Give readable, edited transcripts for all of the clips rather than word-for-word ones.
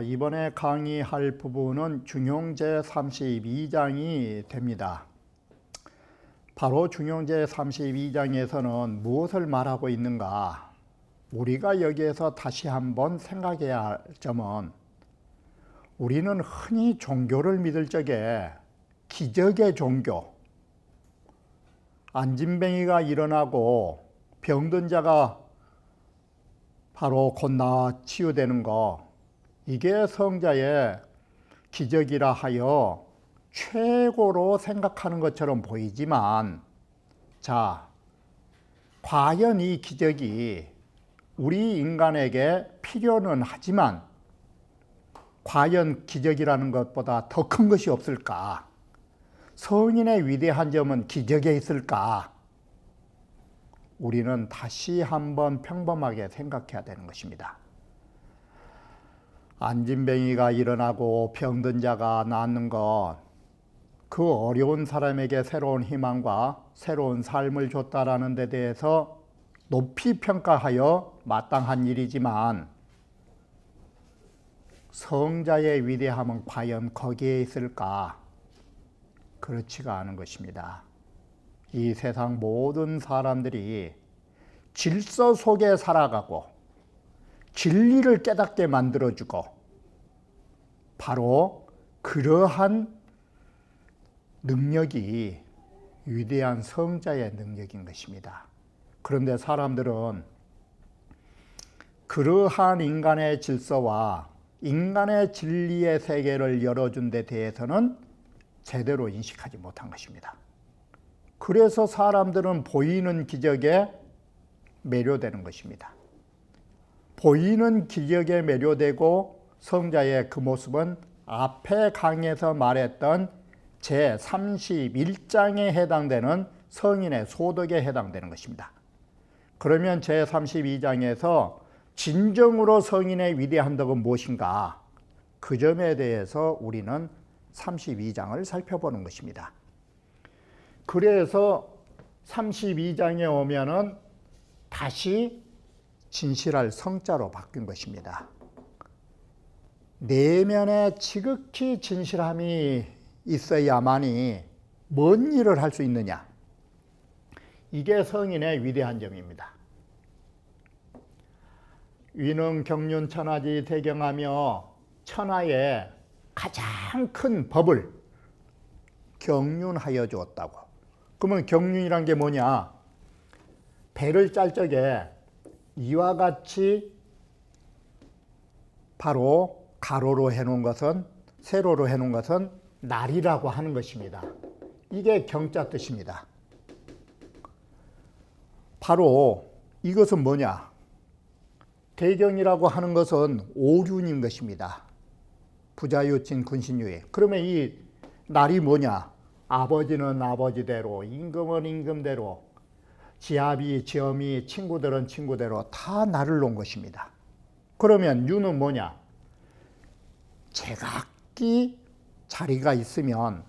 이번에 강의할 부분은 중용 제32장이 됩니다. 바로 중용 제32장에서는 무엇을 말하고 있는가? 우리가 여기에서 다시 한번 생각해야 할 점은, 우리는 흔히 종교를 믿을 적에 기적의 종교, 안진뱅이가 일어나고 병든 자가 바로 곧 나아 치유되는 거, 이게 성자의 기적이라 하여 최고로 생각하는 것처럼 보이지만, 자, 과연 이 기적이 우리 인간에게 필요는 하지만 과연 기적이라는 것보다 더 큰 것이 없을까? 성인의 위대한 점은 기적에 있을까? 우리는 다시 한번 평범하게 생각해야 되는 것입니다. 안진뱅이가 일어나고 병든 자가 낫는 것, 그 어려운 사람에게 새로운 희망과 새로운 삶을 줬다라는 데 대해서 높이 평가하여 마땅한 일이지만, 성자의 위대함은 과연 거기에 있을까? 그렇지가 않은 것입니다. 이 세상 모든 사람들이 질서 속에 살아가고 진리를 깨닫게 만들어주고, 바로 그러한 능력이 위대한 성자의 능력인 것입니다. 그런데 사람들은 그러한 인간의 질서와 인간의 진리의 세계를 열어준 데 대해서는 제대로 인식하지 못한 것입니다. 그래서 사람들은 보이는 기적에 매료되는 것입니다. 보이는 기적에 매료되고, 성자의 그 모습은 앞에 강의에서 말했던 제31장에 해당되는 성인의 소득에 해당되는 것입니다. 그러면 제32장에서 진정으로 성인의 위대한 덕은 무엇인가? 그 점에 대해서 우리는 32장을 살펴보는 것입니다. 그래서 32장에 오면은 다시 진실할 성자로 바뀐 것입니다. 내면에 지극히 진실함이 있어야만이 뭔 일을 할 수 있느냐? 이게 성인의 위대한 점입니다. 위능 경륜 천하지 대경하며 천하의 가장 큰 법을 경륜하여 주었다고. 그러면 경륜이란 게 뭐냐? 배를 짤 적에 이와 같이 바로 가로로 해놓은 것은, 세로로 해놓은 것은 날이라고 하는 것입니다. 이게 경자 뜻입니다. 바로 이것은 뭐냐? 대경이라고 하는 것은 오륜인 것입니다. 부자유친 군신유예. 그러면 이 날이 뭐냐? 아버지는 아버지대로, 임금은 임금대로, 지압이 지엄이, 친구들은 친구대로 다 날을 놓은 것입니다. 그러면 유는 뭐냐? 제각기 자리가 있으면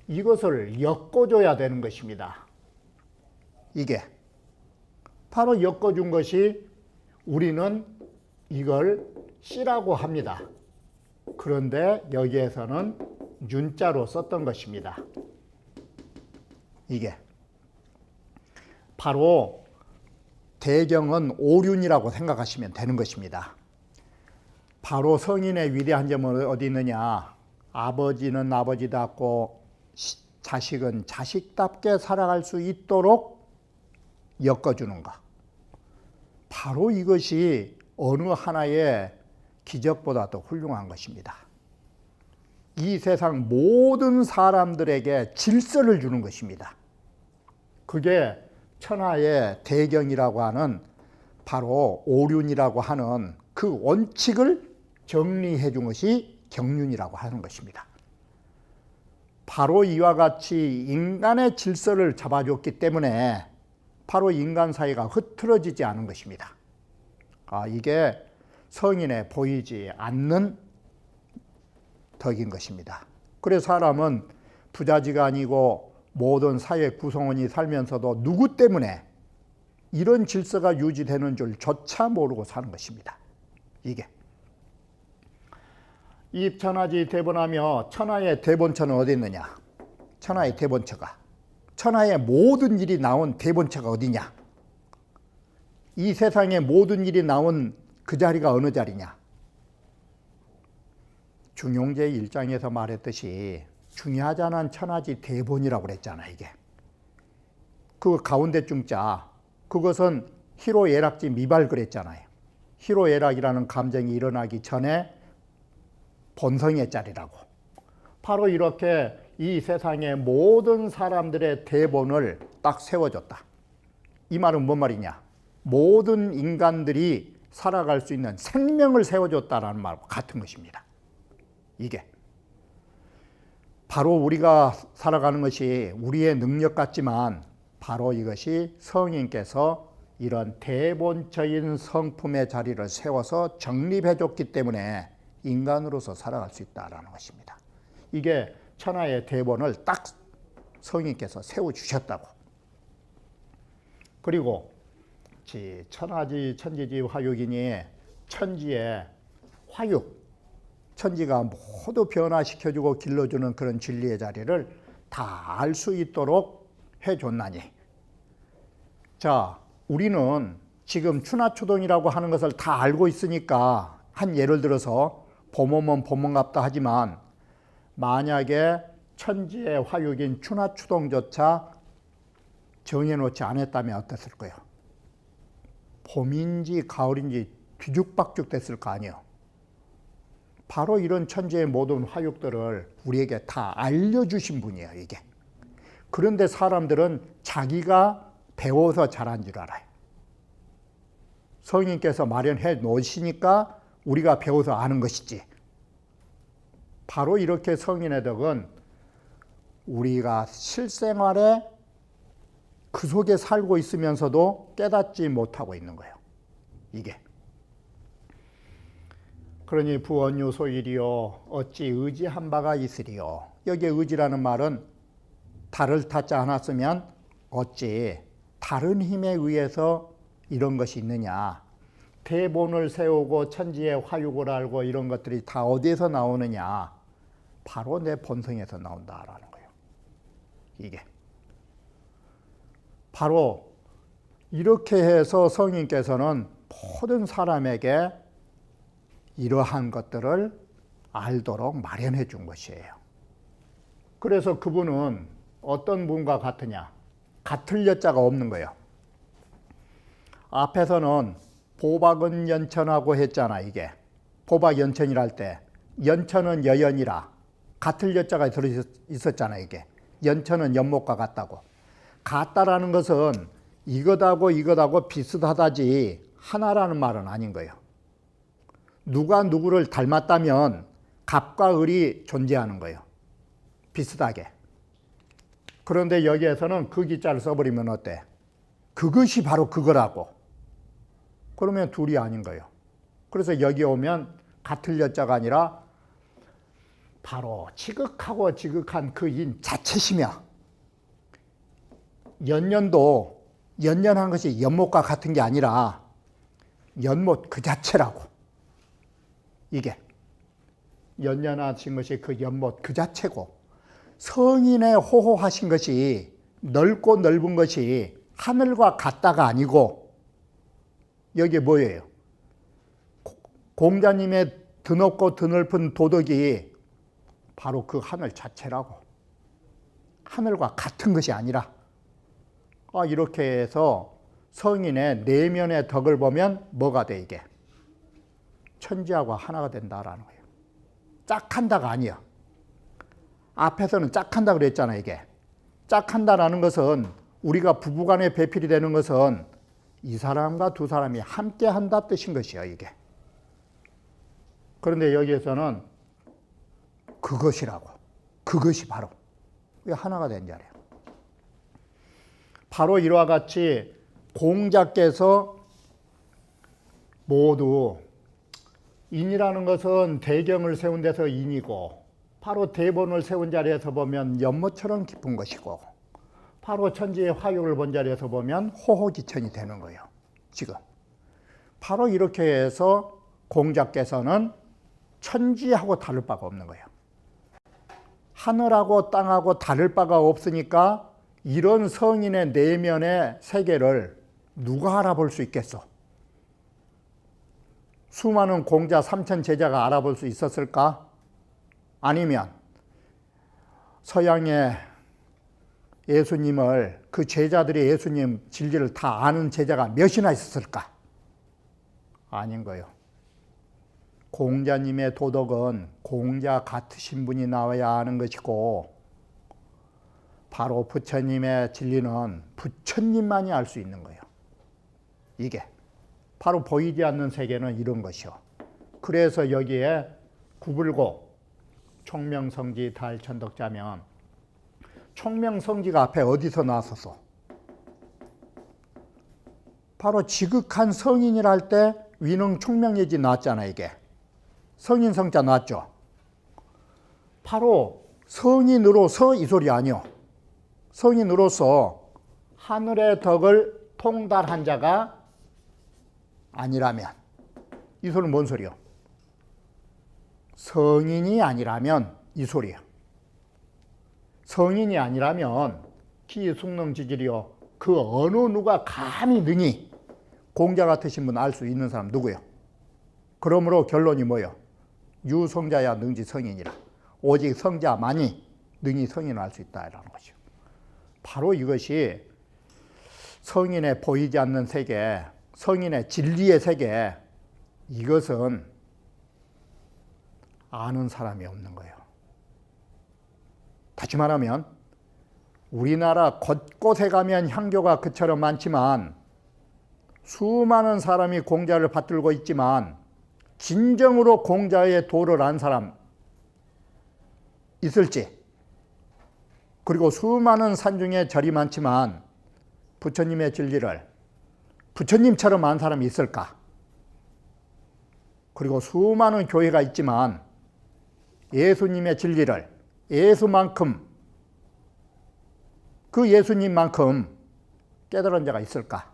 이것을 엮어줘야 되는 것입니다. 이게 바로 엮어준 것이, 우리는 이걸 씨라고 합니다. 그런데 여기에서는 윤자로 썼던 것입니다. 이게 바로 대경은 오륜이라고 생각하시면 되는 것입니다. 바로 성인의 위대한 점은 어디 있느냐? 아버지는 아버지답고 자식은 자식답게 살아갈 수 있도록 엮어주는 것. 바로 이것이 어느 하나의 기적보다도 훌륭한 것입니다. 이 세상 모든 사람들에게 질서를 주는 것입니다. 그게 천하의 대경이라고 하는, 바로 오륜이라고 하는 그 원칙을 정리해 준 것이 경륜이라고 하는 것입니다. 바로 이와 같이 인간의 질서를 잡아줬기 때문에 바로 인간 사이가 흐트러지지 않은 것입니다. 이게 성인에 보이지 않는 덕인 것입니다. 그래서 사람은 부자지간이고 모든 사회 구성원이 살면서도 누구 때문에 이런 질서가 유지되는 줄조차 모르고 사는 것입니다. 이게 입천하지 대본하며 천하의 대본처는 어디 있느냐? 천하의 대본처가, 천하의 모든 일이 나온 대본처가 어디냐? 이 세상의 모든 일이 나온 그 자리가 어느 자리냐? 중용제 1장에서 말했듯이 중요하지 않은 천하지 대본이라고 그랬잖아. 이게 그 가운데 중자, 그것은 희로애락지 미발 그랬잖아요. 희로애락이라는 감정이 일어나기 전에 본성의 자리라고. 바로 이렇게 이 세상의 모든 사람들의 대본을 딱 세워줬다. 이 말은 뭔 말이냐? 모든 인간들이 살아갈 수 있는 생명을 세워줬다라는 말과 같은 것입니다. 이게 바로 우리가 살아가는 것이 우리의 능력 같지만 바로 이것이 성인께서 이런 대본처인 성품의 자리를 세워서 정립해 줬기 때문에 인간으로서 살아갈 수 있다는 것입니다. 이게 천하의 대본을 딱 성인께서 세워주셨다고. 그리고 천하지 천지지 화육이니 천지의 화육, 천지가 모두 변화시켜주고 길러주는 그런 진리의 자리를 다 알 수 있도록 해줬나니. 자, 우리는 지금 추나추동이라고 하는 것을 다 알고 있으니까 한 예를 들어서 봄오면 봄온갑다 하지만 만약에 천지의 화육인 추나추동조차 정해놓지 않았다면 어땠을 거예요? 봄인지 가을인지 뒤죽박죽 됐을 거 아니에요. 바로 이런 천지의 모든 화육들을 우리에게 다 알려주신 분이에요, 이게. 그런데 사람들은 자기가 배워서 잘한 줄 알아요. 성인께서 마련해 놓으시니까 우리가 배워서 아는 것이지. 바로 이렇게 성인의 덕은 우리가 실생활에 그 속에 살고 있으면서도 깨닫지 못하고 있는 거예요, 이게. 그러니 부언유 소일이요 어찌 의지한 바가 있으리요. 여기에 의지라는 말은 달을 타지 않았으면 어찌 다른 힘에 의해서 이런 것이 있느냐. 대본을 세우고 천지의 화육을 알고 이런 것들이 다 어디에서 나오느냐. 바로 내 본성에서 나온다라는 거예요, 이게. 바로 이렇게 해서 성인께서는 모든 사람에게 이러한 것들을 알도록 마련해 준 것이에요. 그래서 그분은 어떤 분과 같으냐? 같을 여자가 없는 거예요. 앞에서는 보박은 연천하고 했잖아, 이게. 보박 연천이랄 때 연천은 여연이라 같을 여자가 들어있었잖아, 이게. 연천은 연못과 같다고. 같다라는 것은 이것하고 비슷하다지 하나라는 말은 아닌 거예요. 누가 누구를 닮았다면 갑과 을이 존재하는 거예요, 비슷하게. 그런데 여기에서는 그 기자를 써버리면 어때? 그것이 바로 그거라고. 그러면 둘이 아닌 거예요. 그래서 여기 오면 같을 여자가 아니라 바로 지극하고 지극한 그 인 자체시며, 연년도 연년한 것이 연못과 같은 게 아니라 연못 그 자체라고. 이게 연년하신 것이 그 연못 그 자체고, 성인의 호호하신 것이 넓고 넓은 것이 하늘과 같다가 아니고, 여기에 뭐예요? 공자님의 드높고 드넓은 도덕이 바로 그 하늘 자체라고. 하늘과 같은 것이 아니라. 이렇게 해서 성인의 내면의 덕을 보면 뭐가 돼, 이게? 천지하고 하나가 된다라는 거예요. 짝한다가 아니야. 앞에서는 짝한다 그랬잖아, 이게. 짝한다라는 것은, 우리가 부부간에 배필이 되는 것은 이 사람과 두 사람이 함께 한다 뜻인 것이야, 이게. 그런데 여기에서는 그것이라고. 그것이 바로 하나가 된 자리야. 바로 이와 같이 공자께서 모두 인이라는 것은 대경을 세운 데서 인이고 바로 대본을 세운 자리에서 보면 연못처럼 깊은 것이고 바로 천지의 화육을 본 자리에서 보면 호호지천이 되는 거예요. 지금 바로 이렇게 해서 공자께서는 천지하고 다를 바가 없는 거예요. 하늘하고 땅하고 다를 바가 없으니까 이런 성인의 내면의 세계를 누가 알아볼 수 있겠어? 수많은 공자 3천 제자가 알아볼 수 있었을까? 아니면 서양의 예수님을 그 제자들이 예수님 진리를 다 아는 제자가 몇이나 있었을까? 아닌 거예요. 공자님의 도덕은 공자 같으신 분이 나와야 하는 것이고 바로 부처님의 진리는 부처님만이 알 수 있는 거예요. 이게 바로 보이지 않는 세계는 이런 것이요. 그래서 여기에 구불고 총명성지 달천덕자면 총명성지가 앞에 어디서 나왔었어? 바로 지극한 성인이라 할 때 위능 총명예지 나왔잖아. 이게 성인 성자 나왔죠. 바로 성인으로서 이 소리 아니요. 성인으로서 하늘의 덕을 통달한 자가 아니라면 이 소리는 뭔 소리요? 성인이 아니라면 이 소리요. 성인이 아니라면 기숙능지질이요. 그 어느 누가 감히 능히 공자 같으신 분 알 수 있는 사람 누구요? 그러므로 결론이 뭐요? 유성자야 능지 성인이라. 오직 성자만이 능히 성인을 알 수 있다라는 것이요. 바로 이것이 성인의 보이지 않는 세계, 성인의 진리의 세계, 이것은 아는 사람이 없는 거예요. 다시 말하면 우리나라 곳곳에 가면 향교가 그처럼 많지만 수많은 사람이 공자를 받들고 있지만 진정으로 공자의 도를 안 사람 있을지, 그리고 수많은 산중에 절이 많지만 부처님의 진리를 부처님처럼 안 사람이 있을까? 그리고 수많은 교회가 있지만 예수님의 진리를 예수만큼, 그 예수님만큼 깨달은 자가 있을까?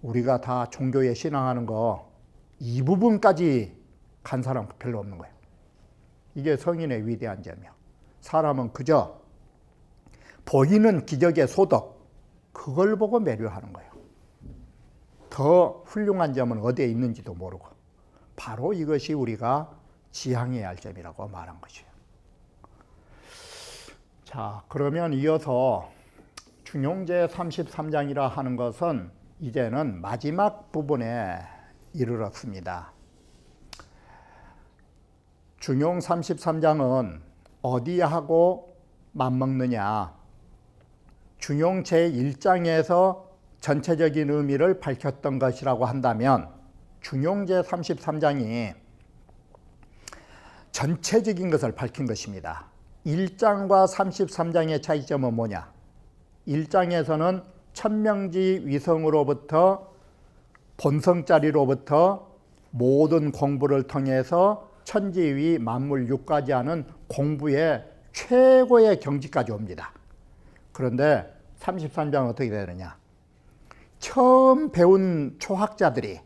우리가 다 종교에 신앙하는 거 이 부분까지 간 사람 별로 없는 거예요. 이게 성인의 위대한 점이야. 사람은 그저 보이는 기적의 소덕, 그걸 보고 매료하는 거예요. 더 훌륭한 점은 어디에 있는지도 모르고. 바로 이것이 우리가 지향해야 할 점이라고 말한 것이에요. 자, 그러면 이어서 중용제 33장이라 하는 것은 이제는 마지막 부분에 이르렀습니다. 중용 33장은 어디하고 맞먹느냐? 중용 제1장에서 전체적인 의미를 밝혔던 것이라고 한다면 중용제 33장이 전체적인 것을 밝힌 것입니다. 1장과 33장의 차이점은 뭐냐? 1장에서는 천명지 위성으로부터 본성자리로부터 모든 공부를 통해서 천지위 만물 육까지 하는 공부의 최고의 경지까지 옵니다. 그런데 33장은 어떻게 되느냐? 처음 배운 초학자들이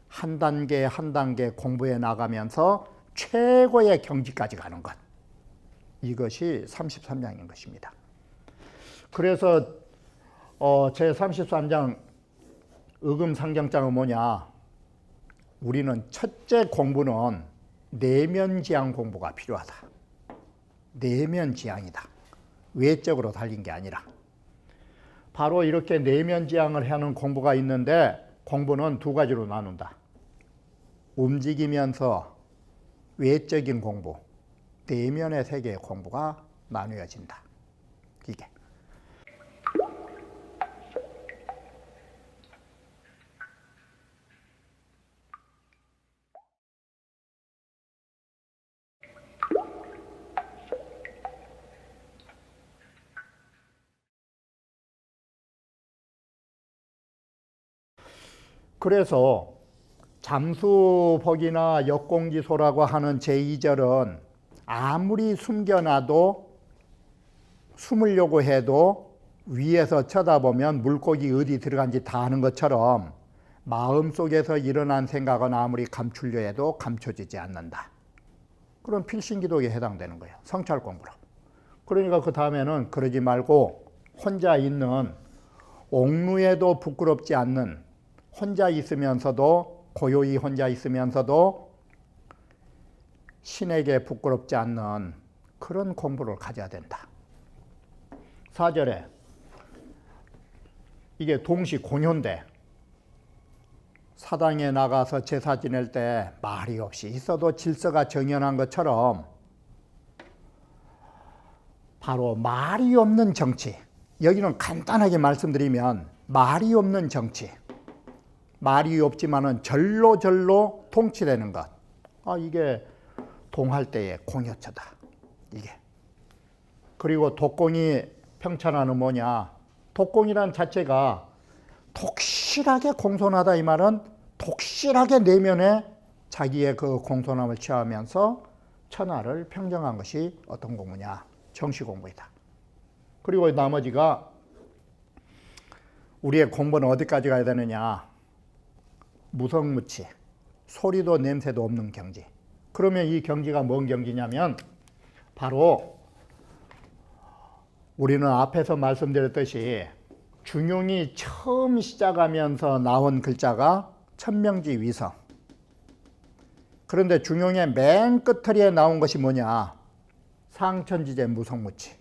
한 단계 한 단계 공부해 나가면서 최고의 경지까지 가는 것, 이것이 33장인 것입니다. 그래서 제33장 의금상경장은 뭐냐? 우리는 첫째 공부는 내면지향 공부가 필요하다. 내면지향이다. 외적으로 달린 게 아니라. 바로 이렇게 내면지향을 하는 공부가 있는데 공부는 두 가지로 나눈다. 움직이면서 외적인 공부, 내면의 세계의 공부가 나누어진다. 이게 그래서 잠수복이나 역공지소라고 하는 제2절은 아무리 숨겨놔도 숨으려고 해도 위에서 쳐다보면 물고기 어디 들어간지 다 아는 것처럼 마음속에서 일어난 생각은 아무리 감추려 해도 감춰지지 않는다. 그런 필신기도에 해당되는 거예요. 성찰 공부로. 그러니까 그 다음에는 그러지 말고 혼자 있는 옥루에도 부끄럽지 않는, 혼자 있으면서도 고요히 혼자 있으면서도 신에게 부끄럽지 않는 그런 공부를 가져야 된다. 4절에 이게 동시 공효인데 사당에 나가서 제사 지낼 때 말이 없이 있어도 질서가 정연한 것처럼 바로 말이 없는 정치, 여기는 간단하게 말씀드리면 말이 없는 정치, 말이 없지만은 절로 통치되는 것, 이게 동할 때의 공효처다. 이게. 그리고 독공이 평천하는 뭐냐, 독공이란 자체가 독실하게 공손하다, 이 말은 독실하게 내면에 자기의 그 공손함을 취하면서 천하를 평정한 것이 어떤 공부냐, 정시 공부이다. 그리고 나머지가 우리의 공부는 어디까지 가야 되느냐, 무성무치, 소리도 냄새도 없는 경지. 그러면 이 경지가 뭔 경지냐면 바로 우리는 앞에서 말씀드렸듯이 중용이 처음 시작하면서 나온 글자가 천명지위성. 그런데 중용의 맨 끝털이에 나온 것이 뭐냐, 상천지제 무성무치.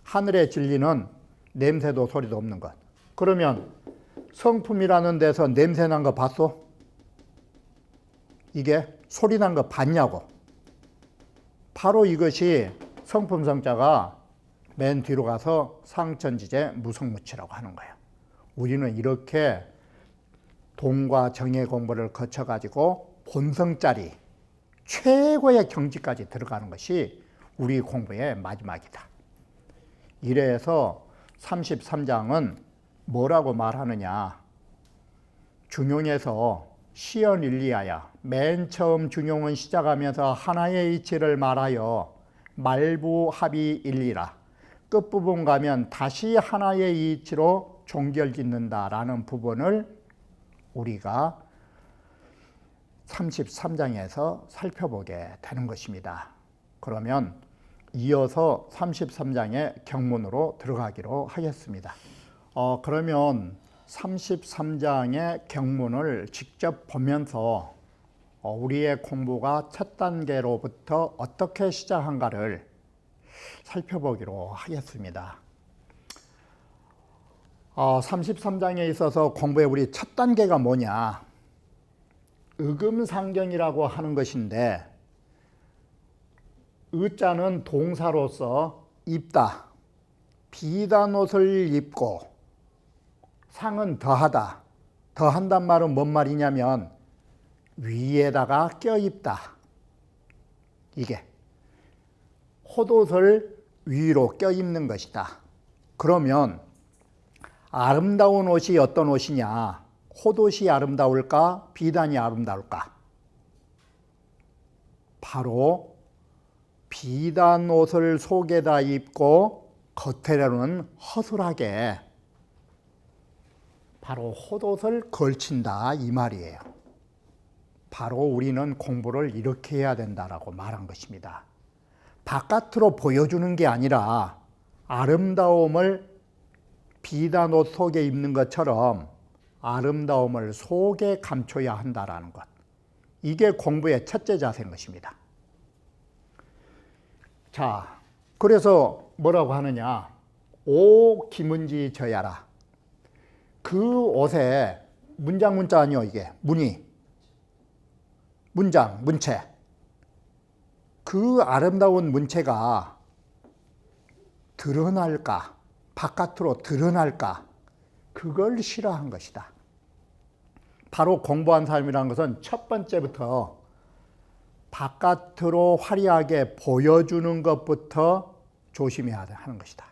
하늘의 진리는 냄새도 소리도 없는 것. 그러면 성품이라는 데서 냄새 난 거 봤어? 이게 소리 난 거 봤냐고. 바로 이것이 성품성자가 맨 뒤로 가서 상천지제 무성무치라고 하는 거예요. 우리는 이렇게 동과 정의 공부를 거쳐가지고 본성짜리 최고의 경지까지 들어가는 것이 우리 공부의 마지막이다. 이래서 33장은 뭐라고 말하느냐, 중용에서 시연일리하여 맨 처음 중용은 시작하면서 하나의 이치를 말하여 말부합이일리라, 끝부분 가면 다시 하나의 이치로 종결짓는다라는 부분을 우리가 33장에서 살펴보게 되는 것입니다. 그러면 이어서 33장의 경문으로 들어가기로 하겠습니다. 그러면 33장의 경문을 직접 보면서 우리의 공부가 첫 단계로부터 어떻게 시작한가를 살펴보기로 하겠습니다. 33장에 있어서 공부의 우리 첫 단계가 뭐냐, 의금상경이라고 하는 것인데, 의자는 동사로서 입다, 비단 옷을 입고, 상은 더하다. 더한단 말은 뭔 말이냐면 위에다가 껴입다. 이게 헛옷을 위로 껴입는 것이다. 그러면 아름다운 옷이 어떤 옷이냐, 헛옷이 아름다울까, 비단이 아름다울까? 바로 비단 옷을 속에다 입고 겉에는 허술하게 바로 헛옷을 걸친다, 이 말이에요. 바로 우리는 공부를 이렇게 해야 된다라고 말한 것입니다. 바깥으로 보여주는 게 아니라 아름다움을 비단 옷 속에 입는 것처럼 아름다움을 속에 감춰야 한다라는 것. 이게 공부의 첫째 자세인 것입니다. 자, 그래서 뭐라고 하느냐, 오 김은지 저야라. 그 옷에 문장 문자 아니요, 이게 문이, 문장 문체, 그 아름다운 문체가 드러날까, 바깥으로 드러날까, 그걸 싫어한 것이다. 바로 공부한 사람이라는 것은 첫 번째부터 바깥으로 화려하게 보여주는 것부터 조심해야 하는 것이다.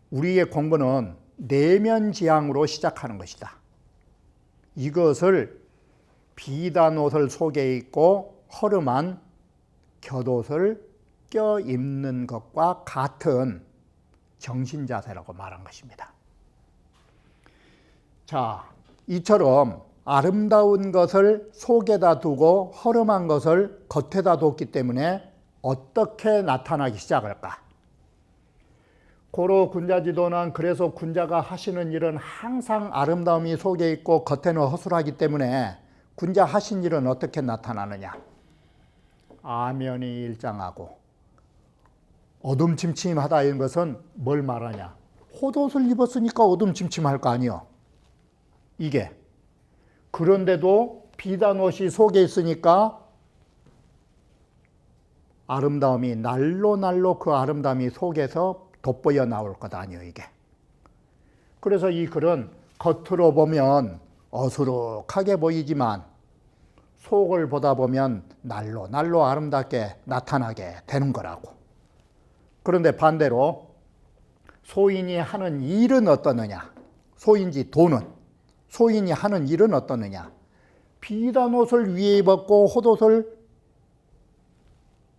우리의 공부는 내면지향으로 시작하는 것이다. 이것을 비단 옷을 속에 입고 허름한 겉옷을 껴입는 것과 같은 정신자세라고 말한 것입니다. 자, 이처럼 아름다운 것을 속에다 두고 허름한 것을 겉에다 뒀기 때문에 어떻게 나타나기 시작할까? 고로 군자지도는 그래서 군자가 하시는 일은 항상 아름다움이 속에 있고 겉에는 허술하기 때문에 군자 하신 일은 어떻게 나타나느냐? 아면이 일장하고 어둠침침하다 이런 것은 뭘 말하냐? 헛옷을 입었으니까 어둠침침할 거 아니요. 이게. 그런데도 비단 옷이 속에 있으니까 아름다움이 날로 그 아름다움이 속에서 돋보여 나올 것 아니요 이게. 그래서 이 글은 겉으로 보면 어수룩하게 보이지만 속을 보다 보면 날로 아름답게 나타나게 되는 거라고. 그런데 반대로 소인이 하는 일은 어떠느냐? 소인지 도는 소인이 하는 일은 어떠느냐? 비단 옷을 위에 입었고 헛옷을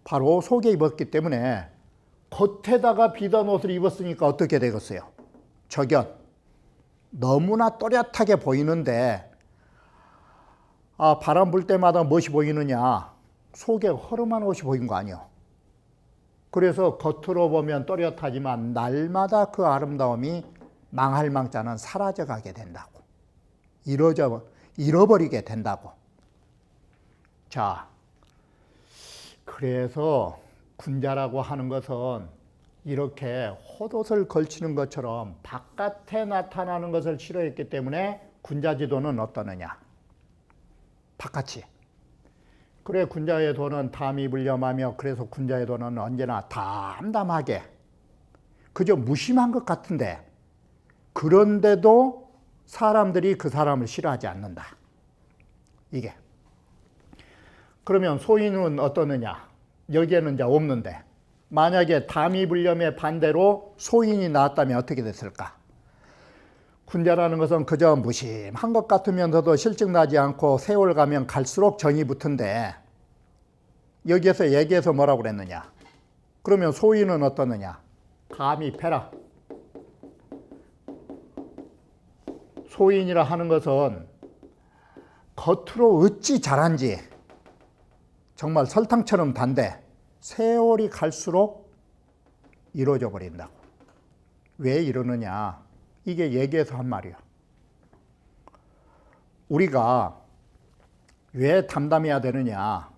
바로 속에 입었기 때문에 겉에다가 비단 옷을 입었으니까 어떻게 되겠어요? 저견 너무나 또렷하게 보이는데 바람 불 때마다 무엇이 보이느냐? 속에 허름한 옷이 보이는 거 아니에요. 그래서 겉으로 보면 또렷하지만 날마다 그 아름다움이 망할 망자는 사라져가게 된다고. 잃어버리게 된다고. 자, 그래서 군자라고 하는 것은 이렇게 헛옷을 걸치는 것처럼 바깥에 나타나는 것을 싫어했기 때문에 군자지도는 어떠느냐? 바깥이. 그래 군자의 도는 담이 불렴하며 그래서 군자의 도는 언제나 담담하게 그저 무심한 것 같은데 그런데도 사람들이 그 사람을 싫어하지 않는다. 이게. 그러면 소인은 어떠느냐? 여기에는 이제 없는데 만약에 담이 불렴의 반대로 소인이 나왔다면 어떻게 됐을까? 군자라는 것은 그저 무심한 것 같으면서도 실증나지 않고 세월 가면 갈수록 정이 붙은데 여기에서 얘기해서 뭐라고 그랬느냐? 그러면 소인은 어떠느냐? 감히 패라. 소인이라 하는 것은 겉으로 어찌 잘한지 정말 설탕처럼 단데 세월이 갈수록 이루어져 버린다고. 왜 이러느냐? 이게 얘기해서 한 말이야. 우리가 왜 담담해야 되느냐?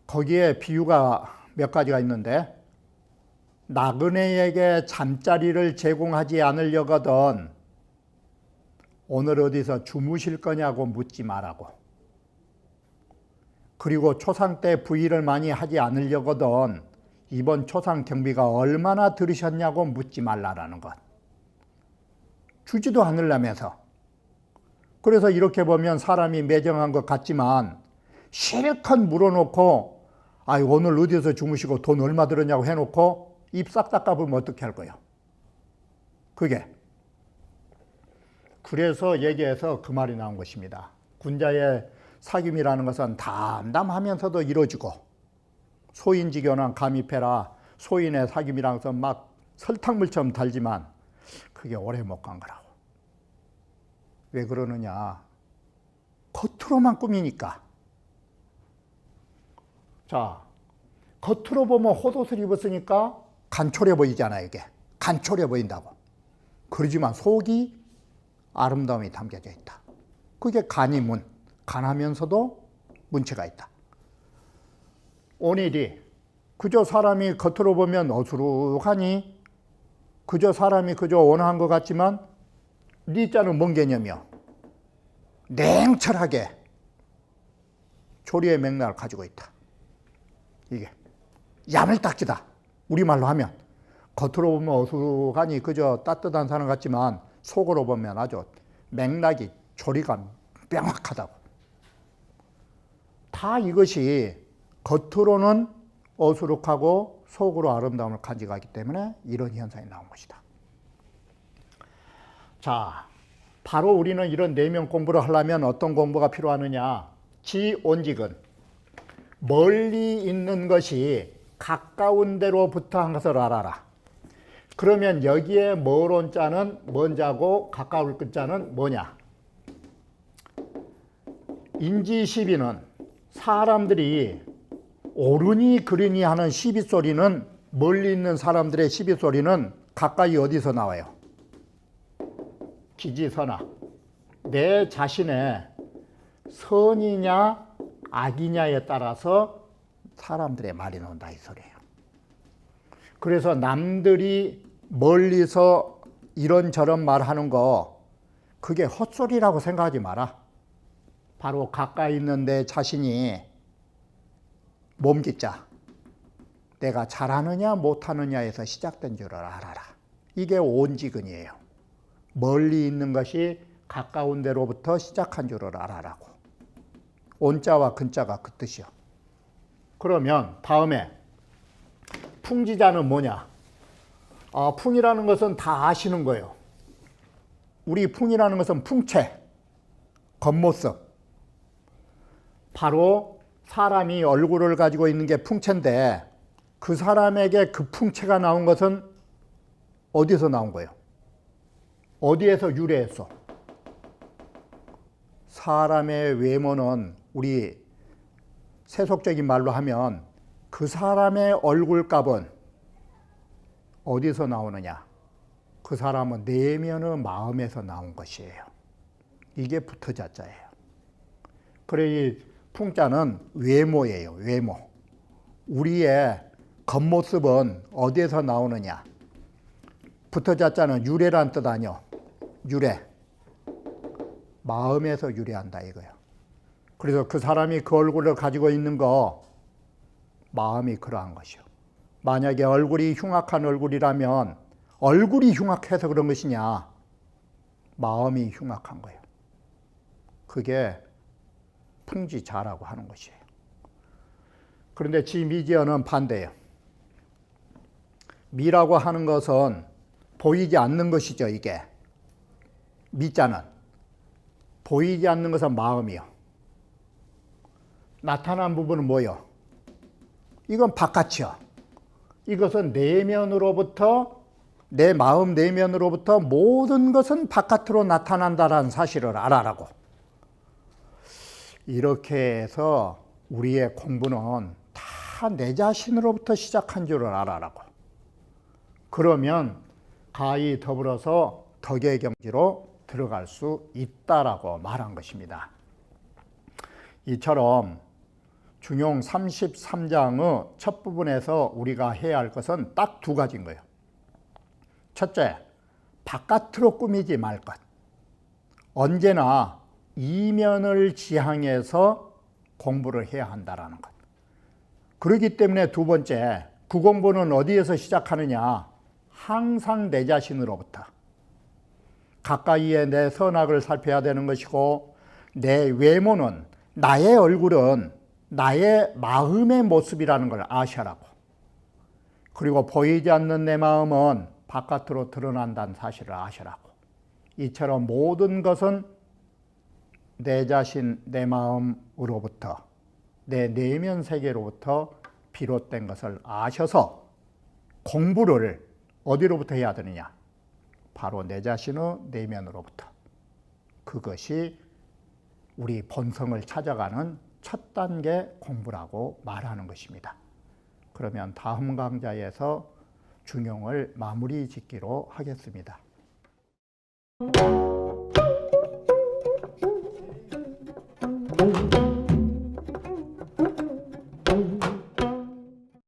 거기에 비유가 몇 가지가 있는데 나그네에게 잠자리를 제공하지 않으려거든 오늘 어디서 주무실 거냐고 묻지 말라고. 그리고 초상 때 부의를 많이 하지 않으려거든 이번 초상 경비가 얼마나 들으셨냐고 묻지 말라라는 것. 주지도 않으려면서. 그래서 이렇게 보면 사람이 매정한 것 같지만 실컷 물어놓고 오늘 어디서 주무시고 돈 얼마 들었냐고 해놓고 입 싹 닦아보면 어떻게 할 거예요? 그게. 그래서 얘기해서 그 말이 나온 것입니다. 군자의 사귐이라는 것은 담담하면서도 이루어지고 소인지교는 감히 패라. 소인의 사귐이라는 것은 막 설탕물처럼 달지만 그게 오래 못 간 거라고. 왜 그러느냐? 겉으로만 꾸미니까. 자, 겉으로 보면 헛옷을 입었으니까 간촐해 보이잖아요, 이게. 간촐해 보인다고. 그러지만 속이 아름다움이 담겨져 있다. 그게 간이 문. 간하면서도 문체가 있다. 오늘이 그저 사람이 겉으로 보면 어수룩하니 그저 사람이 그저 원한 것 같지만 니자는 뭔 개념이요? 냉철하게 조리의 맥락을 가지고 있다. 이게 야물딱지다. 우리말로 하면 겉으로 보면 어수룩하니 그저 따뜻한 사람 같지만 속으로 보면 아주 맥락이 조리가 명확하다고. 다 이것이 겉으로는 어수룩하고 속으로 아름다움을 가져가기 때문에 이런 현상이 나온 것이다. 자, 바로 우리는 이런 내면 공부를 하려면 어떤 공부가 필요하느냐? 지온직은 멀리 있는 것이 가까운 데로부터 한 것을 알아라. 그러면 여기에 멀온 자는 먼자고 가까울 끝자는 뭐냐? 인지시비는 사람들이 옳으니 그르니 하는 시비소리는 멀리 있는 사람들의 시비소리는 가까이 어디서 나와요? 기지선악. 내 자신의 선이냐 악이냐에 따라서 사람들의 말이 나온다 이 소리예요. 그래서 남들이 멀리서 이런저런 말하는 거 그게 헛소리라고 생각하지 마라. 바로 가까이 있는 내 자신이 몸짓자 내가 잘하느냐 못하느냐에서 시작된 줄을 알아라. 이게 온지근이에요. 멀리 있는 것이 가까운 데로부터 시작한 줄을 알아라고. 온자와 근자가 그 뜻이요. 그러면 다음에 풍지자는 뭐냐? 풍이라는 것은 다 아시는 거예요. 우리 풍이라는 것은 풍채, 겉모습. 바로 사람이 얼굴을 가지고 있는 게 풍채인데 그 사람에게 그 풍채가 나온 것은 어디서 나온 거예요? 어디에서 유래했어? 사람의 외모는 우리 세속적인 말로 하면 그 사람의 얼굴값은 어디서 나오느냐? 그 사람은 내면의 마음에서 나온 것이에요. 이게 붙어자자예요. 그래 이 풍자는 외모예요. 외모. 우리의 겉모습은 어디에서 나오느냐? 붙어자자는 유래란 뜻 아니요. 유래. 마음에서 유래한다 이거예요. 그래서 그 사람이 그 얼굴을 가지고 있는 거 마음이 그러한 것이요. 만약에 얼굴이 흉악한 얼굴이라면 얼굴이 흉악해서 그런 것이냐? 마음이 흉악한 거예요. 그게 풍지자라고 하는 것이에요. 그런데 지미지어는 반대예요. 미라고 하는 것은 보이지 않는 것이죠. 이게 미자는 보이지 않는 것은 마음이요. 나타난 부분은 뭐요? 이건 바깥이요. 이것은 내면으로부터 내 마음 내면으로부터 모든 것은 바깥으로 나타난다라는 사실을 알아라고. 이렇게 해서 우리의 공부는 다 내 자신으로부터 시작한 줄을 알아라고. 그러면 가히 더불어서 덕의 경지로 들어갈 수 있다라고 말한 것입니다. 이처럼 중용 33장의 첫 부분에서 우리가 해야 할 것은 딱 두 가지인 거예요. 첫째, 바깥으로 꾸미지 말 것. 언제나 이면을 지향해서 공부를 해야 한다는 것. 그렇기 때문에 두 번째, 그 공부는 어디에서 시작하느냐? 항상 내 자신으로부터. 가까이에 내 선악을 살펴야 되는 것이고 내 외모는 나의 얼굴은 나의 마음의 모습이라는 걸 아셔라고. 그리고 보이지 않는 내 마음은 바깥으로 드러난다는 사실을 아셔라고. 이처럼 모든 것은 내 자신, 내 마음으로부터 내 내면 세계로부터 비롯된 것을 아셔서 공부를 어디로부터 해야 되느냐? 바로 내 자신의 내면으로부터. 그것이 우리 본성을 찾아가는 첫 단계 공부라고 말하는 것입니다. 그러면 다음 강좌에서 중용을 마무리 짓기로 하겠습니다.